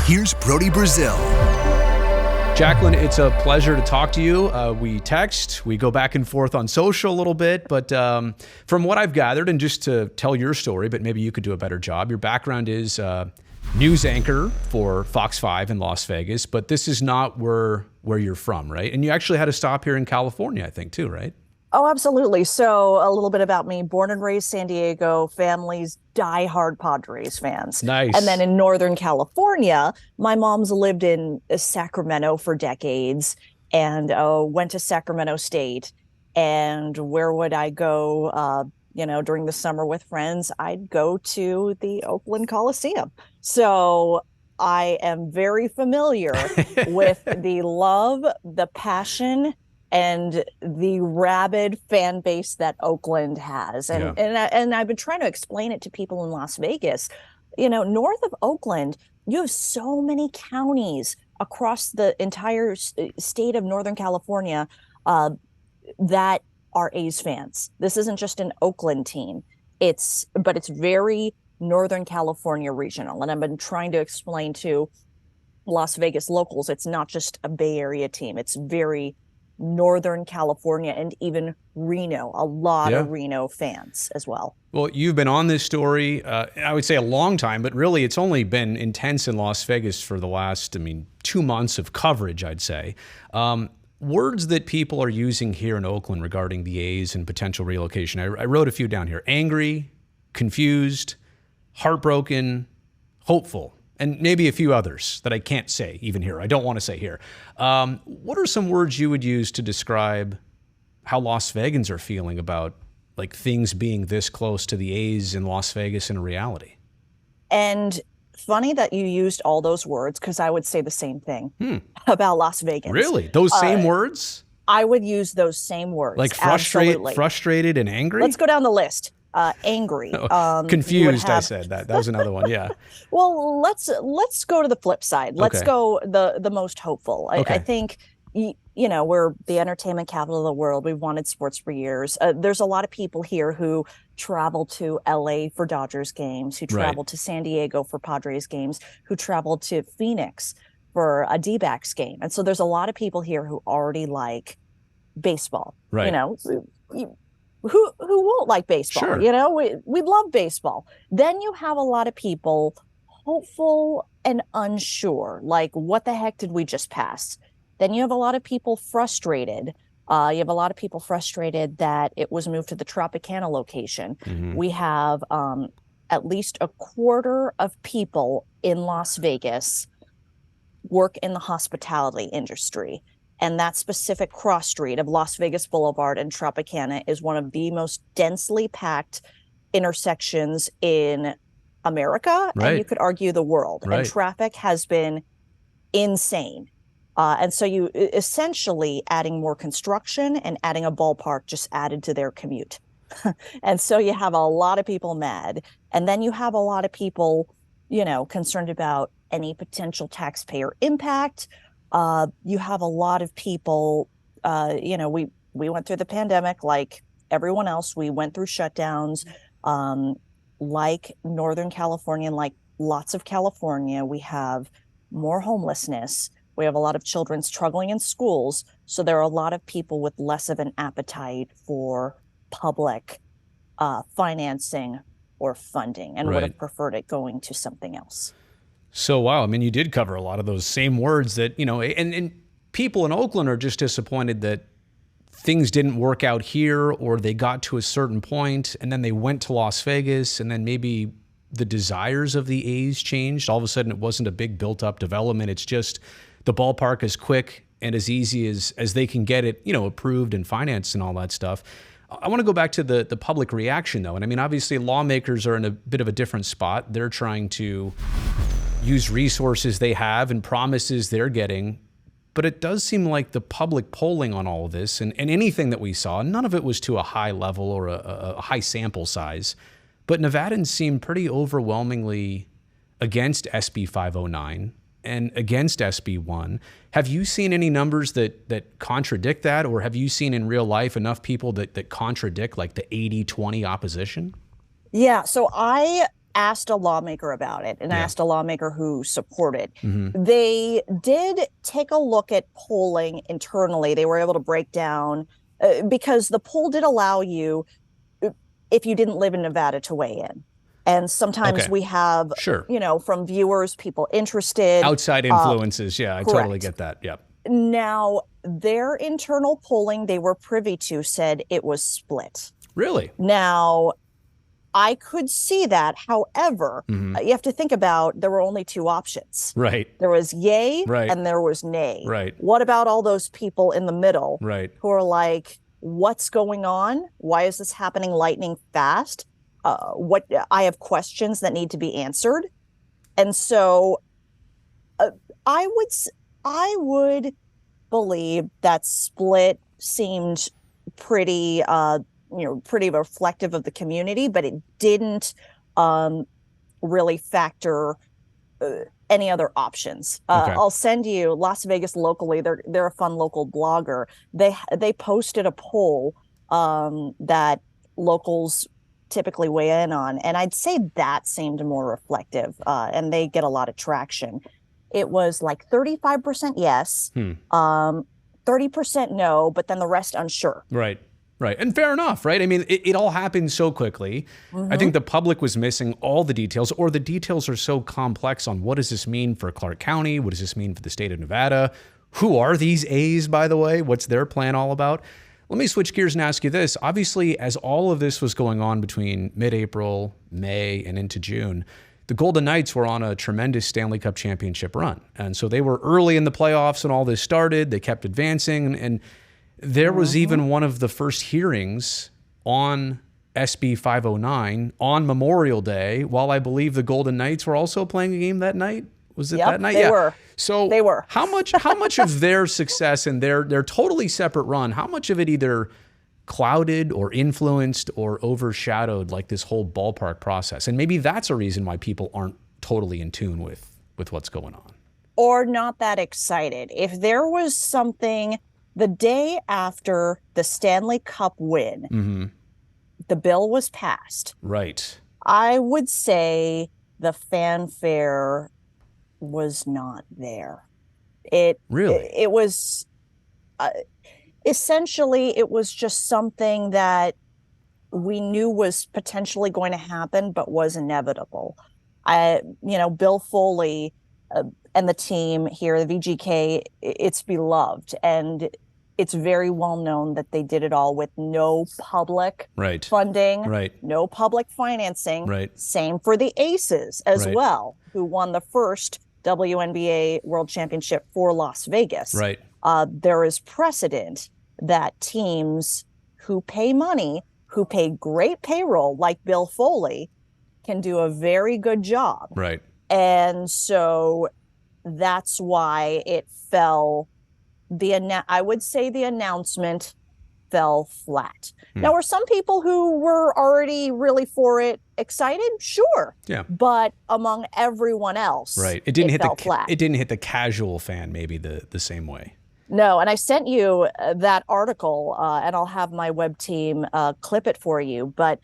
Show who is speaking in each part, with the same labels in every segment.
Speaker 1: here's Brody Brazil.
Speaker 2: Jaclyn, it's a pleasure to talk to you. We text, we go back and forth on social a little bit, but from what I've gathered, and just to tell your story, but maybe you could do a better job, your background is news anchor for Fox 5 in Las Vegas, but this is not where you're from, right? And you actually had a stop here in California, I think, too, right?
Speaker 3: Oh, absolutely. So a little bit about me. Born and raised San Diego, family's diehard Padres fans.
Speaker 2: Nice.
Speaker 3: And then in Northern California, my mom's lived in Sacramento for decades and went to Sacramento State. And where would I go, during the summer with friends? I'd go to the Oakland Coliseum. So I am very familiar with the love, the passion, and the rabid fan base that Oakland has. And I've been trying to explain it to people in Las Vegas. North of Oakland, you have so many counties across the entire state of Northern California that are A's fans. This isn't just an Oakland team. But it's very Northern California regional. And I've been trying to explain to Las Vegas locals, it's not just a Bay Area team. It's very Northern California and even Reno, a lot of Reno fans as well.
Speaker 2: Well, you've been on this story, I would say a long time, but really it's only been intense in Las Vegas for the last, 2 months of coverage, I'd say. Words that people are using here in Oakland regarding the A's and potential relocation. I wrote a few down here. Angry, confused, heartbroken, hopeful, and maybe a few others that I can't say even here. I don't want to say here. What are some words you would use to describe how Las Vegans are feeling about things being this close to the A's in Las Vegas in reality?
Speaker 3: And funny that you used all those words, because I would say the same thing about Las Vegas.
Speaker 2: Really? Those same words?
Speaker 3: I would use those same words.
Speaker 2: Like frustrated and angry?
Speaker 3: Let's go down the list. Angry.
Speaker 2: Confused, I said that. That was another one, yeah.
Speaker 3: Well, let's go to the flip side. Let's go the most hopeful.
Speaker 2: Okay.
Speaker 3: I think, we're the entertainment capital of the world. We've wanted sports for years. There's a lot of people here who travel to LA for Dodgers games, who travel to San Diego for Padres games, who travel to Phoenix for a D-backs game. And so there's a lot of people here who already like baseball.
Speaker 2: Right.
Speaker 3: Who won't like baseball?
Speaker 2: Sure.
Speaker 3: We love baseball. Then you have a lot of people hopeful and unsure, like, what the heck did we just pass? Then you have a lot of people frustrated. You have a lot of people frustrated that it was moved to the Tropicana location. Mm-hmm. We have at least a quarter of people in Las Vegas work in the hospitality industry. And that specific cross street of Las Vegas Boulevard and Tropicana is one of the most densely packed intersections in America, and you could argue the world. And traffic has been insane. And so you essentially adding more construction and adding a ballpark just added to their commute. And so you have a lot of people mad. And then you have a lot of people, concerned about any potential taxpayer impact. You have a lot of people, we went through the pandemic like everyone else. We went through shutdowns, like Northern California and like lots of California. We have more homelessness. We have a lot of children struggling in schools. So there are a lot of people with less of an appetite for public financing or funding and would have preferred it going to something else.
Speaker 2: So, wow. You did cover a lot of those same words that, and people in Oakland are just disappointed that things didn't work out here, or they got to a certain point and then they went to Las Vegas, and then maybe the desires of the A's changed. All of a sudden, it wasn't a big built up development. It's just the ballpark is quick and as easy as they can get it, approved and financed and all that stuff. I want to go back to the public reaction, though. And obviously lawmakers are in a bit of a different spot. They're trying to use resources they have and promises they're getting. But it does seem like the public polling on all of this and anything that we saw, none of it was to a high level or a high sample size. But Nevadans seem pretty overwhelmingly against SB 509 and against SB 1. Have you seen any numbers that contradict that? Or have you seen in real life enough people that contradict like the 80-20 opposition?
Speaker 3: Yeah, so I asked a lawmaker about it and asked a lawmaker who supported.
Speaker 2: Mm-hmm.
Speaker 3: They did take a look at polling internally. They were able to break down because the poll did allow you, if you didn't live in Nevada, to weigh in. And sometimes we have, from viewers, people interested.
Speaker 2: Outside influences. I totally get that. Yep.
Speaker 3: Now, their internal polling they were privy to said it was split.
Speaker 2: Really?
Speaker 3: Now, I could see that. However, you have to think about there were only two options.
Speaker 2: Right.
Speaker 3: There was yay and there was nay.
Speaker 2: Right.
Speaker 3: What about all those people in the middle who are like, what's going on? Why is this happening lightning fast? I have questions that need to be answered. And so I would believe that split seemed pretty pretty reflective of the community, but it didn't really factor any other options. I'll send you Las Vegas locally. They're a fun local blogger. They posted a poll that locals typically weigh in on, and I'd say that seemed more reflective, and they get a lot of traction. It was like 35% yes, 30% no, but then the rest unsure.
Speaker 2: Right. And fair enough, right? I mean, it all happened so quickly. I think the public was missing all the details, or the details are so complex on what does this mean for Clark County? What does this mean for the state of Nevada? Who are these A's, by the way? What's their plan all about? Let me switch gears and ask you this. Obviously, as all of this was going on between mid-April, May, and into June, the Golden Knights were on a tremendous Stanley Cup championship run. And so they were early in the playoffs when all this started. They kept advancing, and there was even one of the first hearings on SB 509 on Memorial Day, while I believe the Golden Knights were also playing a game that night. Was it that night?
Speaker 3: They were.
Speaker 2: So
Speaker 3: they were.
Speaker 2: How much of their success and their totally separate run, how much of it either clouded or influenced or overshadowed like this whole ballpark process? And maybe that's a reason why people aren't totally in tune with what's going on.
Speaker 3: Or not that excited. If there was something the day after the Stanley Cup win, the bill was passed.
Speaker 2: Right.
Speaker 3: I would say the fanfare was not there. It was essentially, it was just something that we knew was potentially going to happen, but was inevitable. Bill Foley and the team here, the VGK, it's beloved, and it's very well known that they did it all with no public funding, no public financing. Same for the Aces as well, who won the first WNBA World Championship for Las Vegas. There is precedent that teams who pay money, who pay great payroll, like Bill Foley, can do a very good job. And so that's why it fell. I would say the announcement fell flat. Now, were some people who were already really for it excited? Sure.
Speaker 2: Yeah.
Speaker 3: But among everyone else,
Speaker 2: it didn't hit
Speaker 3: fell flat.
Speaker 2: It didn't hit the casual fan maybe the same way.
Speaker 3: No, and I sent you that article, and I'll have my web team clip it for you. But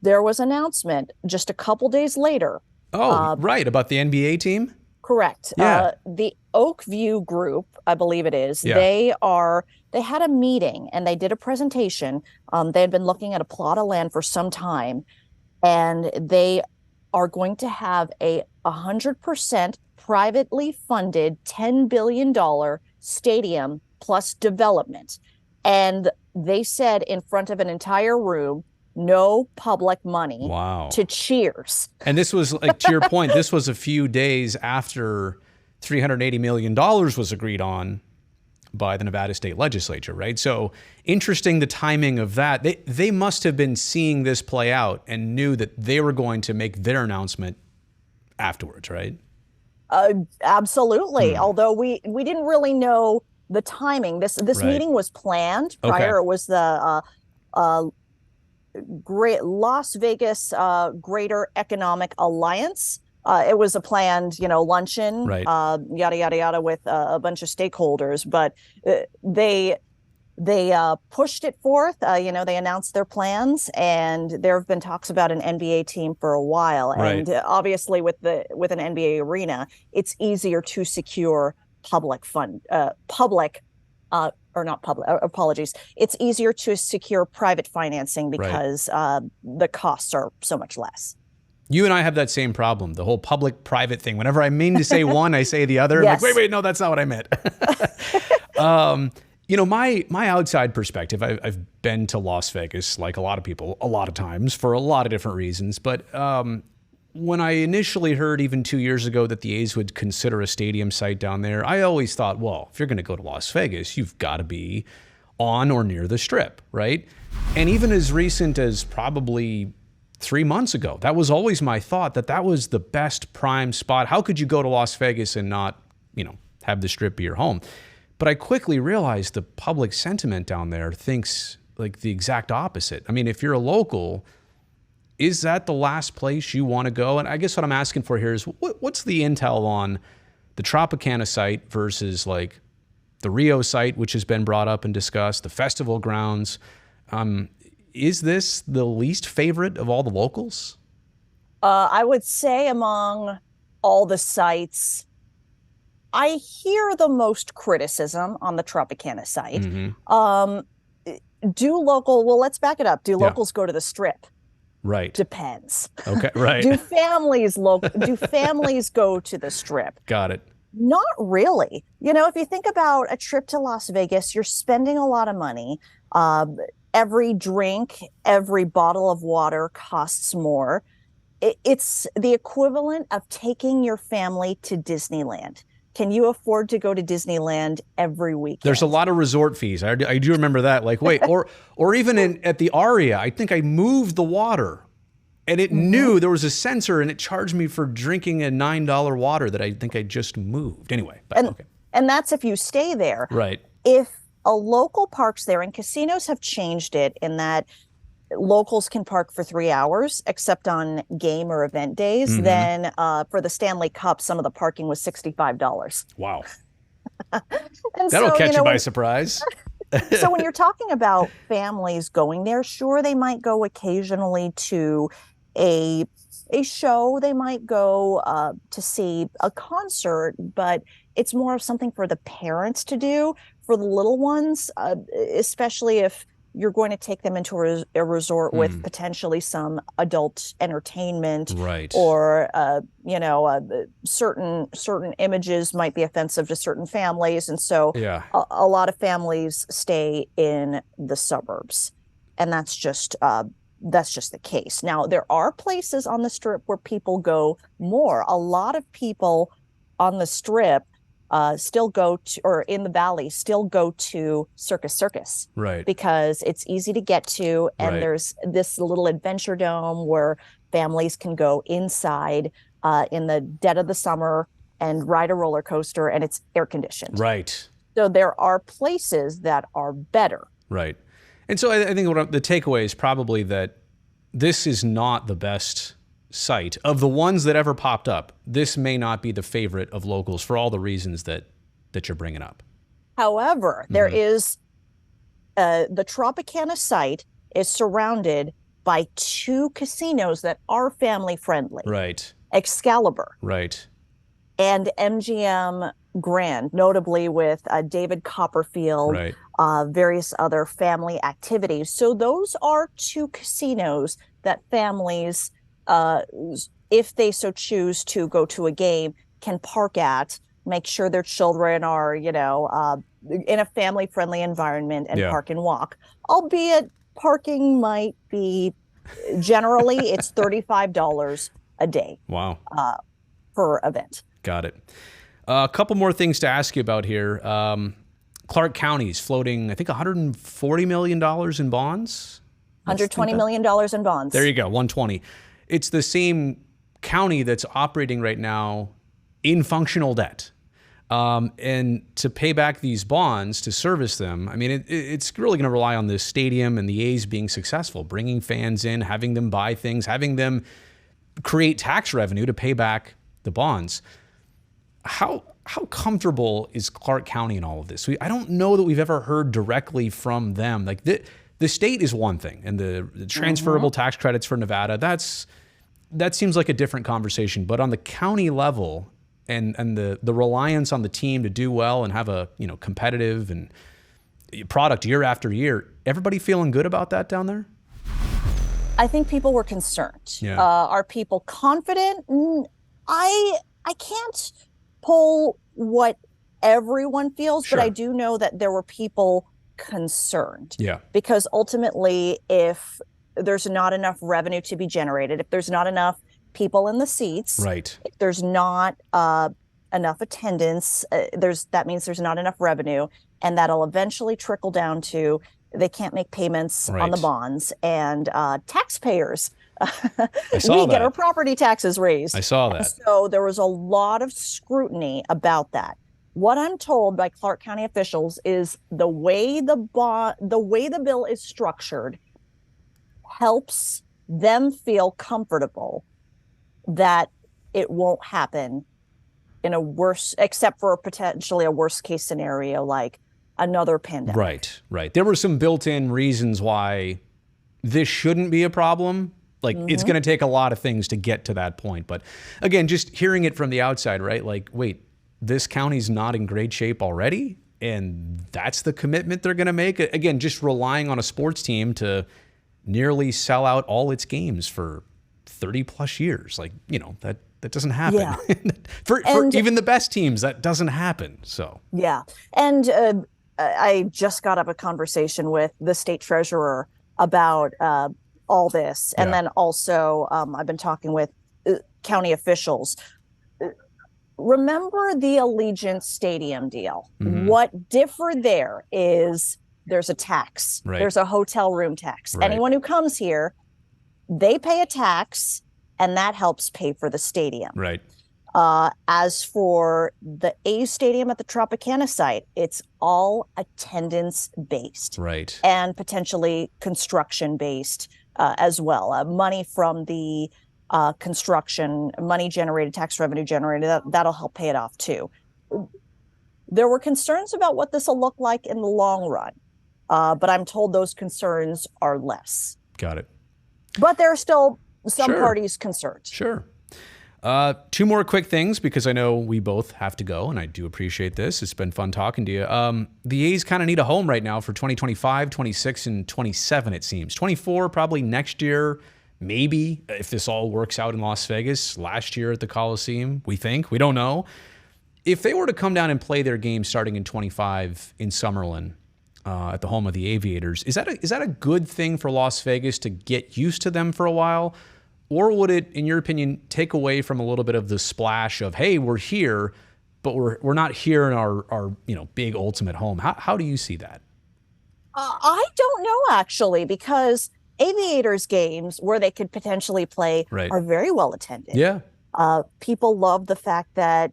Speaker 3: there was an announcement just a couple days later.
Speaker 2: Oh, about the NBA team?
Speaker 3: Correct.
Speaker 2: Yeah.
Speaker 3: The Oakview Group, I believe it is, they had a meeting and they did a presentation. They had been looking at a plot of land for some time, and they are going to have a 100% privately funded $10 billion stadium plus development. And they said in front of an entire room, no public money to cheers.
Speaker 2: And this was, like, to your point, this was a few days after $380 million was agreed on by the Nevada State Legislature, right? So interesting, the timing of that. They must have been seeing this play out and knew that they were going to make their announcement afterwards, right?
Speaker 3: Absolutely. Although we didn't really know the timing. This meeting was planned prior. It was the Great Las Vegas Greater Economic Alliance. It was a planned, luncheon, yada, yada, yada, with a bunch of stakeholders. But they They pushed it forth. They announced their plans, and there have been talks about an NBA team for a while.
Speaker 2: Right.
Speaker 3: And obviously, with an NBA arena, it's easier to secure apologies. It's easier to secure private financing because the costs are so much less.
Speaker 2: You and I have that same problem, the whole public-private thing. Whenever I mean to say one, I say the other. Yes. I'm like, wait, no, that's not what I meant. My outside perspective, I've been to Las Vegas, like a lot of people, a lot of times for a lot of different reasons. But when I initially heard even 2 years ago that the A's would consider a stadium site down there, I always thought, well, if you're going to go to Las Vegas, you've got to be on or near the Strip, right? And even as recent as probably 3 months ago, that was always my thought, that was the best prime spot. How could you go to Las Vegas and not, have the Strip be your home? But I quickly realized the public sentiment down there thinks like the exact opposite. I mean, if you're a local, is that the last place you want to go? And I guess what I'm asking for here is what's the intel on the Tropicana site versus like the Rio site, which has been brought up and discussed, the festival grounds? Is this the least favorite of all the locals?
Speaker 3: I would say among all the sites, I hear the most criticism on the Tropicana site. Mm-hmm. Let's back it up. Do locals go to the Strip?
Speaker 2: Right.
Speaker 3: Depends.
Speaker 2: Okay, right.
Speaker 3: Do families go to the Strip?
Speaker 2: Got it.
Speaker 3: Not really. If you think about a trip to Las Vegas, you're spending a lot of money. Every drink, every bottle of water costs more. It's the equivalent of taking your family to Disneyland. Can you afford to go to Disneyland every weekend?
Speaker 2: There's a lot of resort fees. I do remember that. Like, wait, or even at the Aria, I think I moved the water, and it knew there was a sensor, and it charged me for drinking a $9 water that I think I just moved. Anyway,
Speaker 3: and that's if you stay there.
Speaker 2: Right.
Speaker 3: If a local parks there, and casinos have changed it in that locals can park for 3 hours, except on game or event days. Mm-hmm. Then for the Stanley Cup, some of the parking was $65.
Speaker 2: Wow.
Speaker 3: That'll
Speaker 2: catch you by surprise.
Speaker 3: So when you're talking about families going there, sure, they might go occasionally to a show. They might go to see a concert, but it's more of something for the parents to do. For the little ones, especially if you're going to take them into a resort with potentially some adult entertainment,
Speaker 2: right?
Speaker 3: Or certain images might be offensive to certain families, and so a lot of families stay in the suburbs, and that's just the case. Now there are places on the Strip where people go more. A lot of people on the Strip still go to, or in the Valley, still go to Circus,
Speaker 2: right?
Speaker 3: Because it's easy to get to, and there's this little adventure dome where families can go inside in the dead of the summer and ride a roller coaster, and it's air conditioned.
Speaker 2: Right.
Speaker 3: So there are places that are better.
Speaker 2: Right. And so I think the takeaway is probably that this is not the best site of the ones that ever popped up. This may not be the favorite of locals for all the reasons that you're bringing up.
Speaker 3: However, there is the Tropicana site is surrounded by 2 casinos that are family friendly.
Speaker 2: Right.
Speaker 3: Excalibur.
Speaker 2: Right.
Speaker 3: And MGM Grand, notably with David Copperfield, various other family activities. So those are 2 casinos that families, if they so choose to go to a game, can park at, make sure their children are, in a family-friendly environment and park and walk. Albeit parking might be, generally, it's $35 a day.
Speaker 2: Wow.
Speaker 3: Per event.
Speaker 2: Got it. A couple more things to ask you about here. Clark County's floating, I think, $140 million in bonds.
Speaker 3: $120 million in bonds.
Speaker 2: There you go, 120. It's the same county that's operating right now in functional debt. And to pay back these bonds, to service them, I mean, it's really going to rely on the stadium and the A's being successful, bringing fans in, having them buy things, having them create tax revenue to pay back the bonds. How how comfortable is Clark County in all of this? I don't know that we've ever heard directly from them. Like the state is one thing, and the transferable tax credits for Nevada, that seems like a different conversation. But on the county level, and the reliance on the team to do well and have a competitive and product year after year, everybody feeling good about that down there?
Speaker 3: I think people were concerned.
Speaker 2: Yeah.
Speaker 3: Are people confident? I can't pull what everyone feels,
Speaker 2: Sure.
Speaker 3: but I do know that there were people concerned.
Speaker 2: Yeah.
Speaker 3: Because ultimately, if there's not enough revenue to be generated, if there's not enough people in the seats,
Speaker 2: Right.
Speaker 3: if there's not enough attendance, that means there's not enough revenue, and that'll eventually trickle down to they can't make payments on the bonds, and taxpayers. We get our property taxes raised.
Speaker 2: I saw that.
Speaker 3: And so there was a lot of scrutiny about that. What I'm told by Clark County officials is the way the bill is structured helps them feel comfortable that it won't happen in a worse, except for potentially a worst case scenario like another pandemic.
Speaker 2: Right. There were some built-in reasons why this shouldn't be a problem. Like, it's going to take a lot of things to get to that point. But again, just hearing it from the outside, right? Like, wait, this county's not in great shape already? And that's the commitment they're going to make? Again, just relying on a sports team to nearly sell out all its games for 30 plus years. Like, that doesn't happen.
Speaker 3: Yeah.
Speaker 2: for even the best teams, that doesn't happen. So.
Speaker 3: Yeah. And I just got up a conversation with the state treasurer about all this. And then also I've been talking with county officials. Remember the Allegiant Stadium deal? What differed there is there's a tax.
Speaker 2: Right.
Speaker 3: There's a hotel room tax.
Speaker 2: Right.
Speaker 3: Anyone who comes here, they pay a tax, and that helps pay for the stadium.
Speaker 2: Right.
Speaker 3: As for the A's stadium at the Tropicana site, it's all attendance based.
Speaker 2: Right.
Speaker 3: And potentially construction based as well. Money from the construction, money generated, tax revenue generated, that'll help pay it off too. There were concerns about what this will look like in the long run, but I'm told those concerns are less.
Speaker 2: Got it.
Speaker 3: But there are still some parties concerned.
Speaker 2: Sure. Two more quick things, because I know we both have to go, and I do appreciate this. It's been fun talking to you. The A's kind of need a home right now for 2025, 26, and 27, it seems. 24 probably next year, maybe, if this all works out in Las Vegas. Last year at the Coliseum, we think. We don't know. If they were to come down and play their game starting in 25 in Summerlin, at the home of the Aviators, is that a good thing for Las Vegas to get used to them for a while? Or would it, in your opinion, take away from a little bit of the splash of, hey, we're here, but we're not here in our big ultimate home? How do you see that?
Speaker 3: I don't know, actually, because Aviators games where they could potentially play are very well attended.
Speaker 2: Yeah.
Speaker 3: People love the fact that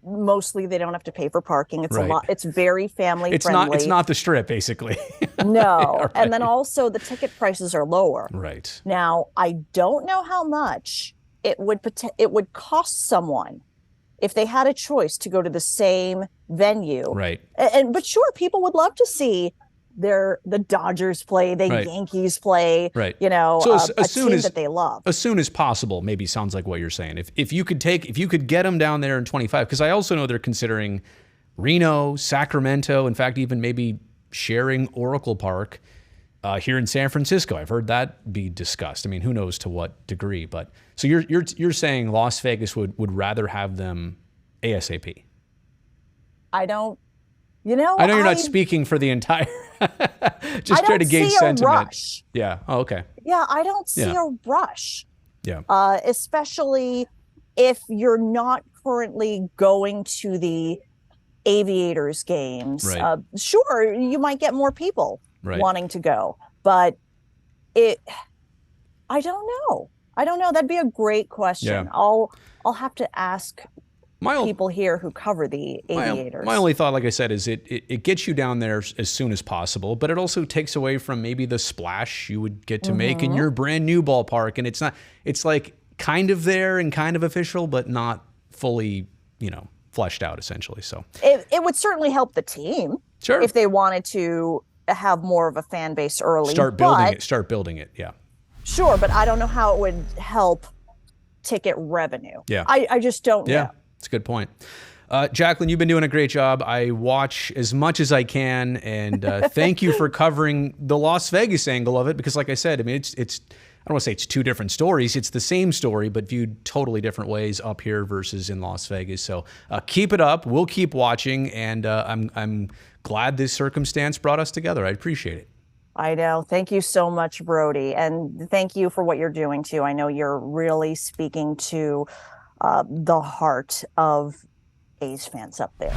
Speaker 3: mostly they don't have to pay for parking. It's a lot. It's very family friendly.
Speaker 2: It's not the Strip, basically.
Speaker 3: No.
Speaker 2: Right.
Speaker 3: And then also the ticket prices are lower.
Speaker 2: Right.
Speaker 3: Now, I don't know how much it would cost someone if they had a choice to go to the same venue.
Speaker 2: Right.
Speaker 3: But sure, people would love to see the Dodgers play, the Yankees play,
Speaker 2: right.
Speaker 3: So a team that they love.
Speaker 2: As soon as possible, maybe sounds like what you're saying. If you could get them down there in 25, because I also know they're considering Reno, Sacramento, in fact, even maybe sharing Oracle Park here in San Francisco. I've heard that be discussed. I mean, who knows to what degree, but so you're saying Las Vegas would rather have them ASAP.
Speaker 3: I don't.
Speaker 2: I know you're not speaking for the entire. Just try to gauge sentiment.
Speaker 3: A rush.
Speaker 2: Yeah. Oh, okay.
Speaker 3: Yeah, I don't see a rush.
Speaker 2: Yeah.
Speaker 3: Especially if you're not currently going to the Aviators games.
Speaker 2: Right.
Speaker 3: Sure, you might get more people wanting to go, but I don't know. That'd be a great question.
Speaker 2: Yeah.
Speaker 3: I'll have to ask people here who cover the Aviators.
Speaker 2: My only thought, like I said, is it gets you down there as soon as possible, but it also takes away from maybe the splash you would get to make in your brand new ballpark. And it's like kind of there and kind of official, but not fully, fleshed out essentially. So
Speaker 3: it would certainly help the team
Speaker 2: sure,
Speaker 3: if they wanted to have more of a fan base early.
Speaker 2: Start building it. Yeah.
Speaker 3: Sure, but I don't know how it would help ticket revenue.
Speaker 2: Yeah.
Speaker 3: I just don't know.
Speaker 2: Yeah, it's a good point. Jaclyn, you've been doing a great job. I watch as much as I can, and thank you for covering the Las Vegas angle of it, because like I said, I mean, it's I don't want to say it's two different stories. It's the same story, but viewed totally different ways up here versus in Las Vegas. So keep it up. We'll keep watching, and I'm glad this circumstance brought us together. I appreciate it.
Speaker 3: I know. Thank you so much, Brody. And thank you for what you're doing too. I know you're really speaking to the heart of A's fans up there.